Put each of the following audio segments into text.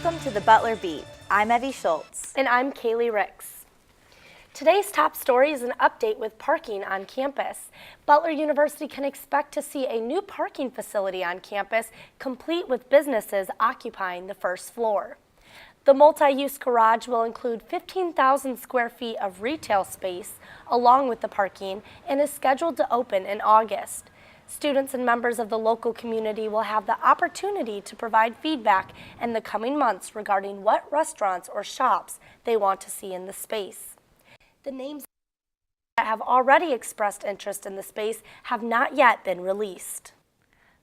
Welcome to the Butler Beat. I'm Evie Schultz. And I'm Kaylee Ricks. Today's top story is an update with parking on campus. Butler University can expect to see a new parking facility on campus, complete with businesses occupying the first floor. The multi-use garage will include 15,000 square feet of retail space along with the parking and is scheduled to open in August. Students and members of the local community will have the opportunity to provide feedback in the coming months regarding what restaurants or shops they want to see in the space. The names that have already expressed interest in the space have not yet been released.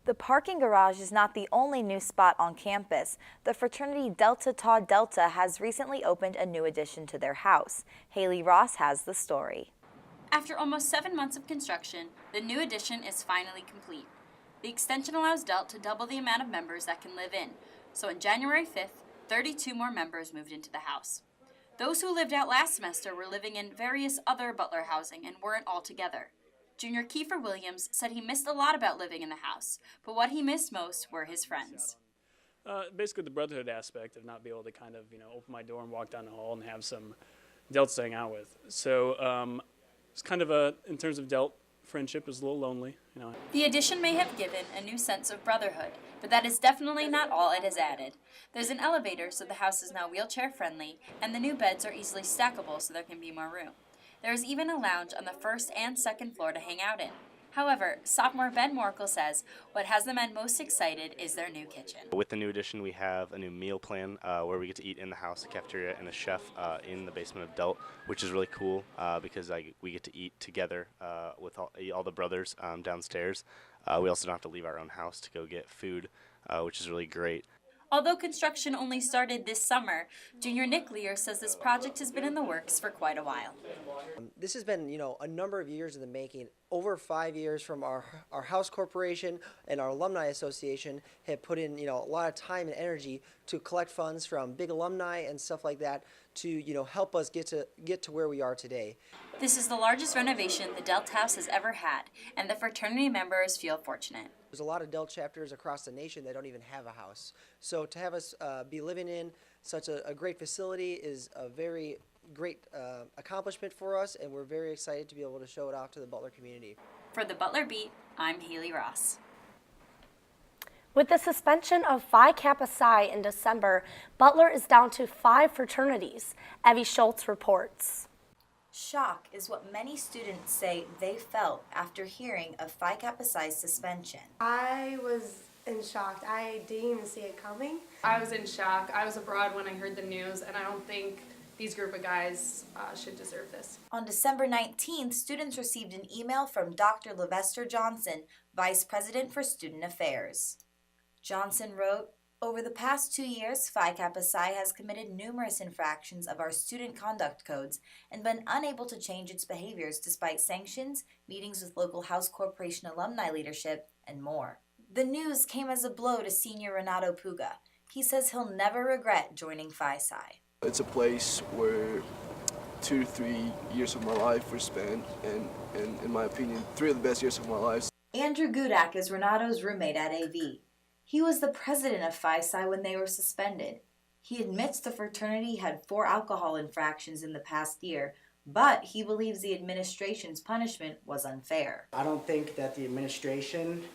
The parking garage is not the only new spot on campus. The fraternity Delta Tau Delta has recently opened a new addition to their house. Haley Ross has the story. After almost 7 months of construction, the new addition is finally complete. The extension allows DELT to double the amount of members that can live in, so on January 5th, 32 more members moved into the house. Those who lived out last semester were living in various other Butler housing and weren't all together. Junior Kiefer Williams said he missed a lot about living in the house, but what he missed most were his friends. Basically the brotherhood aspect of not being able to kind of, open my door and walk down the hall and have some Delts to hang out with. So it's kind of in terms of Delt, friendship is a little lonely. The addition may have given a new sense of brotherhood, but that is definitely not all it has added. There's an elevator, so the house is now wheelchair friendly, and the new beds are easily stackable so there can be more room. There is even a lounge on the first and second floor to hang out in. However, sophomore Ben Morkel says what has the men most excited is their new kitchen. With the new addition, we have a new meal plan where we get to eat in the house, a cafeteria, and a chef in the basement of Delt, which is really cool because we get to eat together with all the brothers downstairs. We also don't have to leave our own house to go get food, which is really great. Although construction only started this summer, Junior Nick Lear says this project has been in the works for quite a while. This has been, a number of years in the making. Over 5 years from our house corporation and our alumni association have put in, a lot of time and energy to collect funds from big alumni and stuff like that to, help us get to where we are today. This is the largest renovation the Delt House has ever had, and the fraternity members feel fortunate. There's a lot of Delt chapters across the nation that don't even have a house. So to have us be living in such a great facility is a very great accomplishment for us, and we're very excited to be able to show it off to the Butler community. For the Butler Beat, I'm Haley Ross. With the suspension of Phi Kappa Psi in December, Butler is down to 5 fraternities. Evie Schultz reports. Shock is what many students say they felt after hearing of Phi Kappa Psi's suspension. I was in shock. I didn't even see it coming. I was in shock. I was abroad when I heard the news, and I don't think these group of guys should deserve this. On December 19th, students received an email from Dr. Levester Johnson, Vice President for Student Affairs. Johnson wrote, "Over the past 2 years, Phi Kappa Psi has committed numerous infractions of our student conduct codes and been unable to change its behaviors despite sanctions, meetings with local House Corporation alumni leadership, and more." The news came as a blow to senior Renato Puga. He says he'll never regret joining Phi Psi. It's a place where 2 to 3 years of my life were spent, and in my opinion, 3 of the best years of my life. Andrew Gudak is Renato's roommate at AV. He was the president of Phi Psi when they were suspended. He admits the fraternity had 4 alcohol infractions in the past year, but he believes the administration's punishment was unfair. I don't think that the administration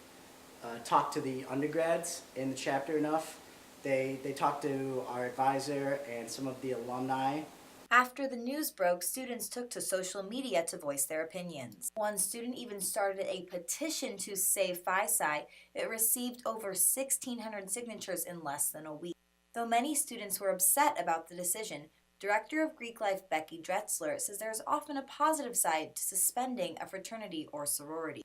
talked to the undergrads in the chapter enough. They talked to our advisor and some of the alumni. After the news broke, students took to social media to voice their opinions. One student even started a petition to save Phi Psi. It received over 1,600 signatures in less than a week. Though many students were upset about the decision, Director of Greek Life Becky Dretzler says there is often a positive side to suspending a fraternity or sorority.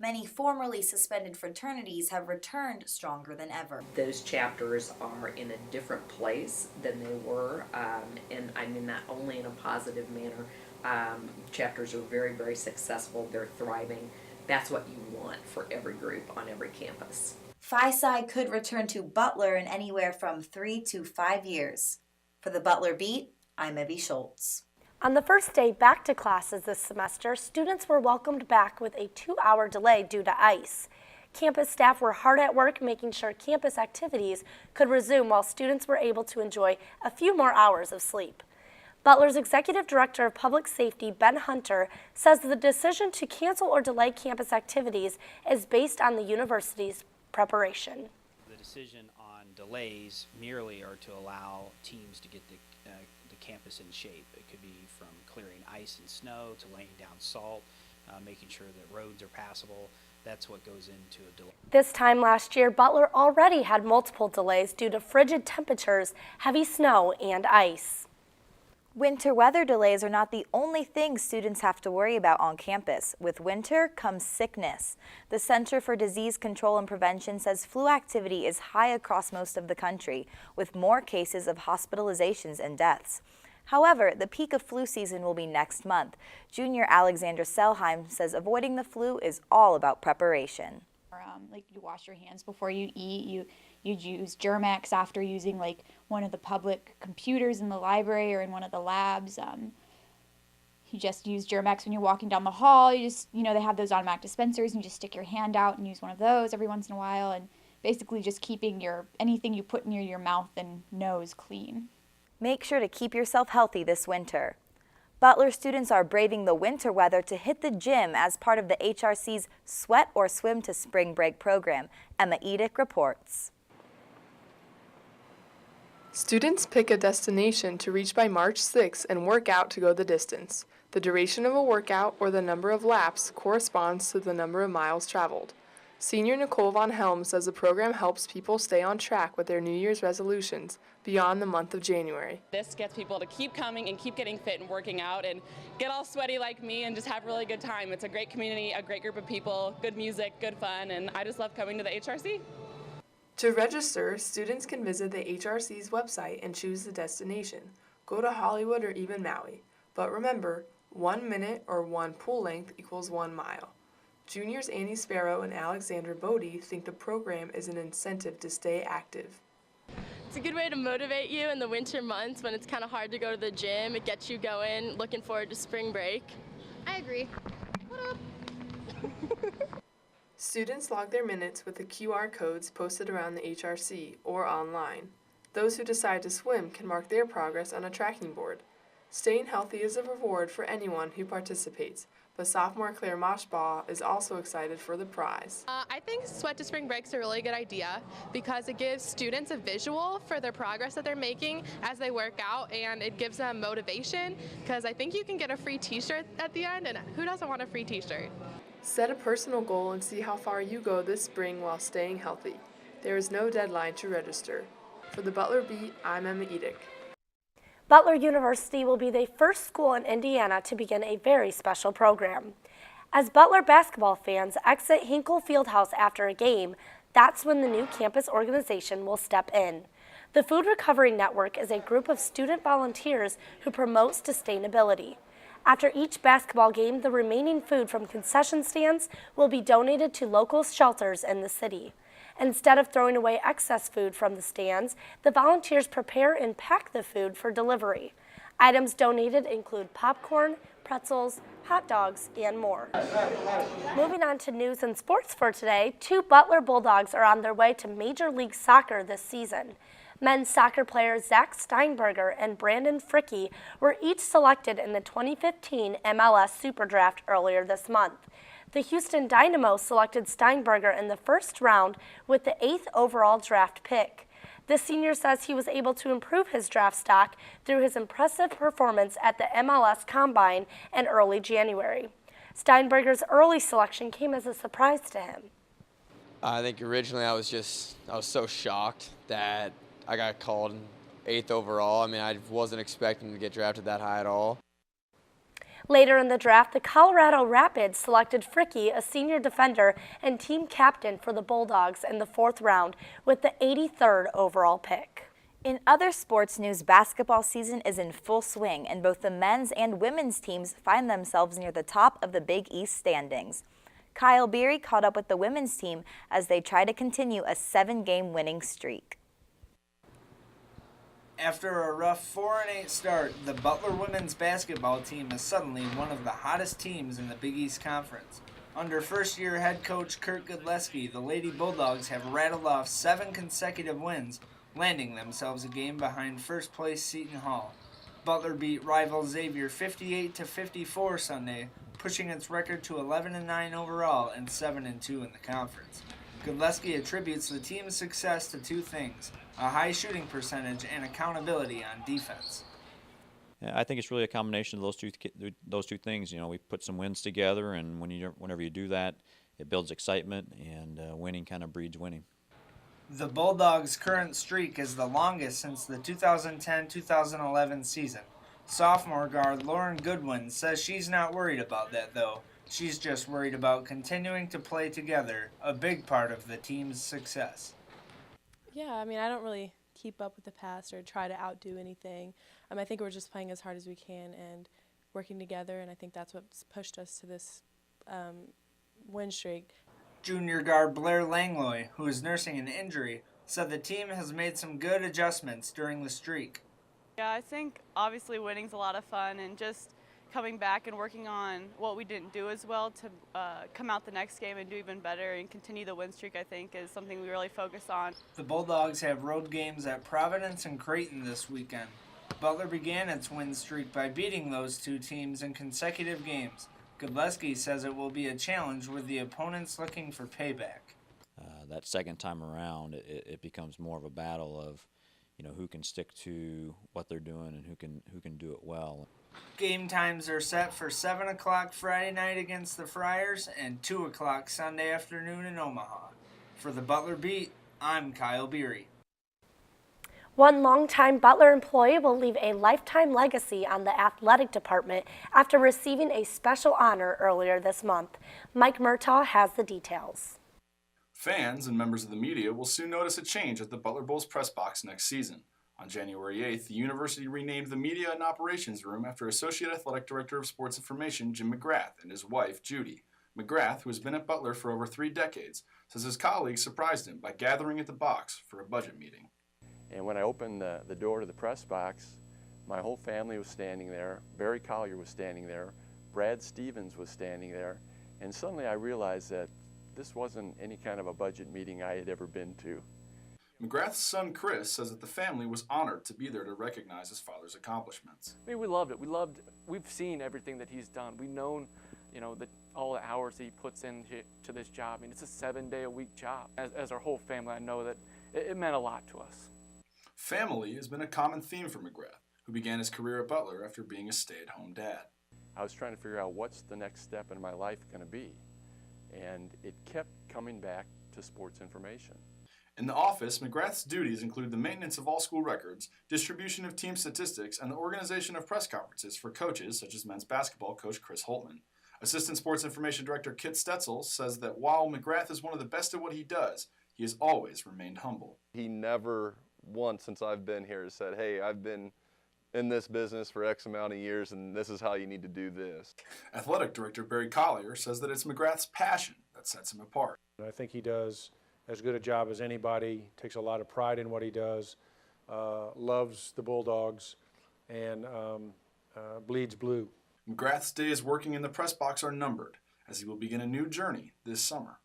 Many formerly suspended fraternities have returned stronger than ever. Those chapters are in a different place than they were, and I mean that only in a positive manner. Chapters are very, very successful. They're thriving. That's what you want for every group on every campus. Phi Psi could return to Butler in anywhere from 3 to 5 years. For the Butler Beat, I'm Evie Schultz. On the first day back to classes this semester, students were welcomed back with a 2-hour delay due to ice. Campus staff were hard at work making sure campus activities could resume while students were able to enjoy a few more hours of sleep. Butler's Executive Director of Public Safety, Ben Hunter, says the decision to cancel or delay campus activities is based on the university's preparation. The decision on delays merely are to allow teams to get the campus in shape. It could be from clearing ice and snow to laying down salt, making sure that roads are passable. That's what goes into a delay. This time last year, Butler already had multiple delays due to frigid temperatures, heavy snow, and ice. Winter weather delays are not the only thing students have to worry about on campus. With winter comes sickness. The Center for Disease Control and Prevention says flu activity is high across most of the country, with more cases of hospitalizations and deaths. However, the peak of flu season will be next month. Junior Alexandra Selheim says avoiding the flu is all about preparation. Like you wash your hands before you eat, you use Germ-X after using like one of the public computers in the library or in one of the labs. You just use Germ-X when you're walking down the hall. You just, they have those automatic dispensers and you just stick your hand out and use one of those every once in a while, and basically just keeping anything you put near your mouth and nose clean. Make sure to keep yourself healthy this winter. Butler students are braving the winter weather to hit the gym as part of the HRC's Sweat or Swim to Spring Break program. Emma Edick reports. Students pick a destination to reach by March 6 and work out to go the distance. The duration of a workout or the number of laps corresponds to the number of miles traveled. Senior Nicole Von Helm says the program helps people stay on track with their New Year's resolutions beyond the month of January. This gets people to keep coming and keep getting fit and working out and get all sweaty like me and just have a really good time. It's a great community, a great group of people, good music, good fun, and I just love coming to the HRC. To register, students can visit the HRC's website and choose the destination. Go to Hollywood or even Maui. But remember, 1 minute or one pool length equals 1 mile. Juniors Annie Sparrow and Alexandra Bodie think the program is an incentive to stay active. It's a good way to motivate you in the winter months when it's kind of hard to go to the gym. It gets you going, looking forward to spring break. I agree. What up? Students log their minutes with the QR codes posted around the HRC or online. Those who decide to swim can mark their progress on a tracking board. Staying healthy is a reward for anyone who participates, but sophomore Claire Moshbaugh is also excited for the prize. I think Sweat to Spring Break's a really good idea because it gives students a visual for their progress that they're making as they work out, and it gives them motivation because I think you can get a free t-shirt at the end, and who doesn't want a free t-shirt? Set a personal goal and see how far you go this spring while staying healthy. There is no deadline to register. For the Butler Beat, I'm Emma Edick. Butler University will be the first school in Indiana to begin a very special program. As Butler basketball fans exit Hinkle Fieldhouse after a game, that's when the new campus organization will step in. The Food Recovery Network is a group of student volunteers who promote sustainability. After each basketball game, the remaining food from concession stands will be donated to local shelters in the city. Instead of throwing away excess food from the stands, the volunteers prepare and pack the food for delivery. Items donated include popcorn, pretzels, hot dogs, and more. Moving on to news and sports for today, 2 Butler Bulldogs are on their way to Major League Soccer this season. Men's soccer players Zach Steinberger and Brandon Fricke were each selected in the 2015 MLS Super Draft earlier this month. The Houston Dynamo selected Steinberger in the first round with the 8th overall draft pick. The senior says he was able to improve his draft stock through his impressive performance at the MLS Combine in early January. Steinberger's early selection came as a surprise to him. I think originally I was so shocked that I got called 8th overall. I mean, I wasn't expecting to get drafted that high at all. Later in the draft, the Colorado Rapids selected Fricke, a senior defender and team captain for the Bulldogs, in the 4th round with the 83rd overall pick. In other sports news, basketball season is in full swing, and both the men's and women's teams find themselves near the top of the Big East standings. Kyle Beery caught up with the women's team as they try to continue a 7-game winning streak. After a rough 4-8 start, the Butler women's basketball team is suddenly one of the hottest teams in the Big East Conference. Under first-year head coach Kurt Godleski, the Lady Bulldogs have rattled off 7 consecutive wins, landing themselves a game behind first-place Seton Hall. Butler beat rival Xavier 58-54 Sunday, pushing its record to 11-9 overall and 7-2 in the conference. Godleski attributes the team's success to 2 things: a high shooting percentage and accountability on defense. I think it's really a combination of those two things. You know, we put some wins together, and whenever you do that, it builds excitement, and winning kind of breeds winning. The Bulldogs' current streak is the longest since the 2010-2011 season. Sophomore guard Lauren Goodwin says she's not worried about that, though. She's just worried about continuing to play together, a big part of the team's success. Yeah, I mean, I don't really keep up with the past or try to outdo anything. I think we're just playing as hard as we can and working together, and I think that's what's pushed us to this win streak. Junior guard Blair Langloy, who is nursing an injury, said the team has made some good adjustments during the streak. Yeah, I think obviously winning's a lot of fun, and just coming back and working on what we didn't do as well to come out the next game and do even better and continue the win streak, I think, is something we really focus on. The Bulldogs have road games at Providence and Creighton this weekend. Butler began its win streak by beating those 2 teams in consecutive games. Godleski says it will be a challenge with the opponents looking for payback. That second time around, it becomes more of a battle of, you know, who can stick to what they're doing and who can do it well. Game times are set for 7 o'clock Friday night against the Friars and 2 o'clock Sunday afternoon in Omaha. For the Butler Beat, I'm Kyle Beery. One longtime Butler employee will leave a lifetime legacy on the athletic department after receiving a special honor earlier this month. Mike Murtaugh has the details. Fans and members of the media will soon notice a change at the Butler Bulls press box next season. On January 8th, the university renamed the Media and Operations Room after Associate Athletic Director of Sports Information Jim McGrath and his wife, Judy. McGrath, who has been at Butler for over 3 decades, says his colleagues surprised him by gathering at the box for a budget meeting. And when I opened the door to the press box, my whole family was standing there. Barry Collier was standing there. Brad Stevens was standing there. And suddenly I realized that this wasn't any kind of a budget meeting I had ever been to. McGrath's son, Chris, says that the family was honored to be there to recognize his father's accomplishments. I mean, we loved it. We've seen everything that he's done. We've known, you know, all the hours that he puts into this job. I mean, it's a 7-day-a-week job. As our whole family, I know that it meant a lot to us. Family has been a common theme for McGrath, who began his career at Butler after being a stay-at-home dad. I was trying to figure out what's the next step in my life going to be, and it kept coming back to sports information. In the office, McGrath's duties include the maintenance of all school records, distribution of team statistics, and the organization of press conferences for coaches such as men's basketball coach Chris Holtman. Assistant Sports Information Director Kit Stetzel says that while McGrath is one of the best at what he does, he has always remained humble. He never once since I've been here said, hey, I've been in this business for X amount of years and this is how you need to do this. Athletic Director Barry Collier says that it's McGrath's passion that sets him apart. I think he does as good a job as anybody, takes a lot of pride in what he does, loves the Bulldogs, and bleeds blue. McGrath's days working in the press box are numbered, as he will begin a new journey this summer.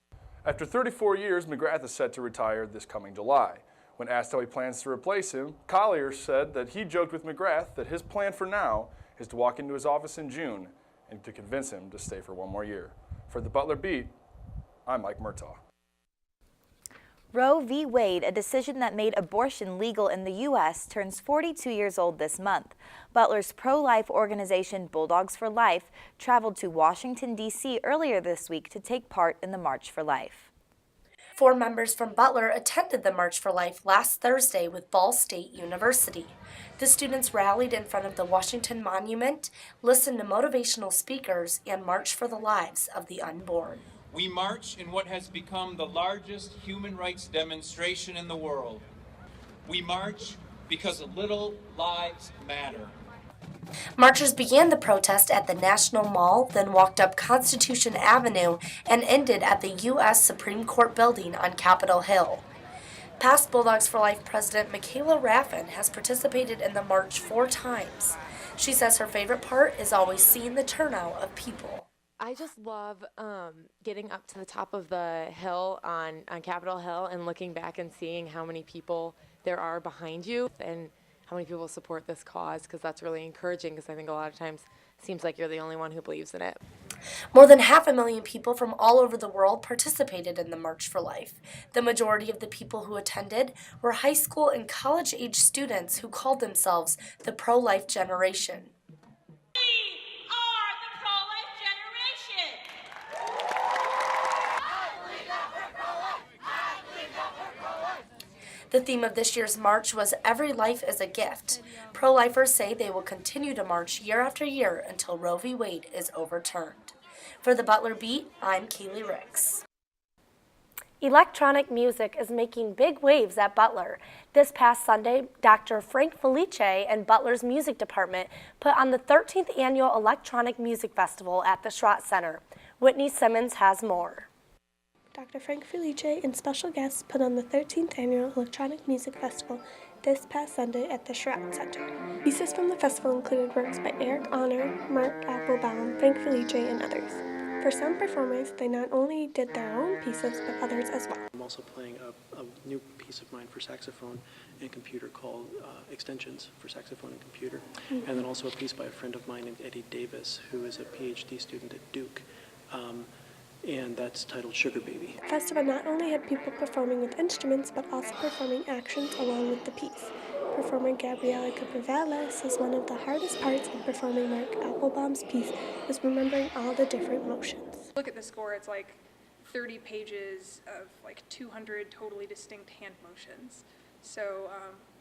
After 34 years, McGrath is set to retire this coming July. When asked how he plans to replace him, Collier said that he joked with McGrath that his plan for now is to walk into his office in June and to convince him to stay for one more year. For the Butler Beat, I'm Mike Murtaugh. Roe v. Wade, a decision that made abortion legal in the U.S., turns 42 years old this month. Butler's pro-life organization Bulldogs for Life traveled to Washington, D.C. earlier this week to take part in the March for Life. 4 members from Butler attended the March for Life last Thursday with Ball State University. The students rallied in front of the Washington Monument, listened to motivational speakers, and marched for the lives of the unborn. We march in what has become the largest human rights demonstration in the world. We march because little lives matter. Marchers began the protest at the National Mall, then walked up Constitution Avenue and ended at the U.S. Supreme Court building on Capitol Hill. Past Bulldogs for Life President Michaela Raffin has participated in the march 4 times. She says her favorite part is always seeing the turnout of people. I just love getting up to the top of the hill on Capitol Hill and looking back and seeing how many people there are behind you and how many people support this cause, because that's really encouraging, because I think a lot of times it seems like you're the only one who believes in it. More than 500,000 people from all over the world participated in the March for Life. The majority of the people who attended were high school and college-age students who called themselves the pro-life generation. The theme of this year's march was "Every Life is a Gift." Pro-lifers say they will continue to march year after year until Roe v. Wade is overturned. For the Butler Beat, I'm Kaylee Ricks. Electronic music is making big waves at Butler. This past Sunday, Dr. Frank Felice and Butler's music department put on the 13th Annual Electronic Music Festival at the Schrott Center. Whitney Simmons has more. Dr. Frank Felice and special guests put on the 13th Annual Electronic Music Festival this past Sunday at the Schrott Center. Pieces from the festival included works by Eric Honor, Mark Applebaum, Frank Felice, and others. For some performers, they not only did their own pieces, but others as well. I'm also playing a new piece of mine for saxophone and computer called Extensions for saxophone and computer, and then also a piece by a friend of mine named Eddie Davis, who is a PhD student at Duke. And that's titled Sugar Baby. The festival not only had people performing with instruments, but also performing actions along with the piece. Performer Gabriela Caprivella says one of the hardest parts of performing Mark Applebaum's piece is remembering all the different motions. Look at the score, it's like 30 pages of like 200 totally distinct hand motions. So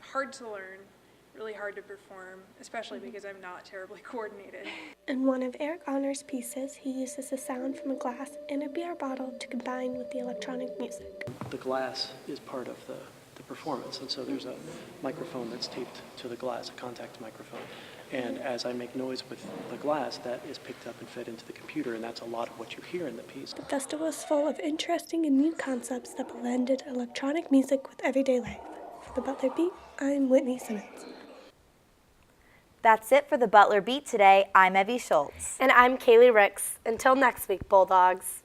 hard to learn, really hard to perform, especially because I'm not terribly coordinated. In one of Eric Honor's pieces, he uses the sound from a glass and a beer bottle to combine with the electronic music. The glass is part of the performance, and so there's a microphone that's taped to the glass, a contact microphone. And as I make noise with the glass, that is picked up and fed into the computer, and that's a lot of what you hear in the piece. The festival is full of interesting and new concepts that blended electronic music with everyday life. For the Butler Beat, I'm Whitney Simmons. That's it for the Butler Beat today. I'm Evie Schultz. And I'm Kaylee Ricks. Until next week, Bulldogs.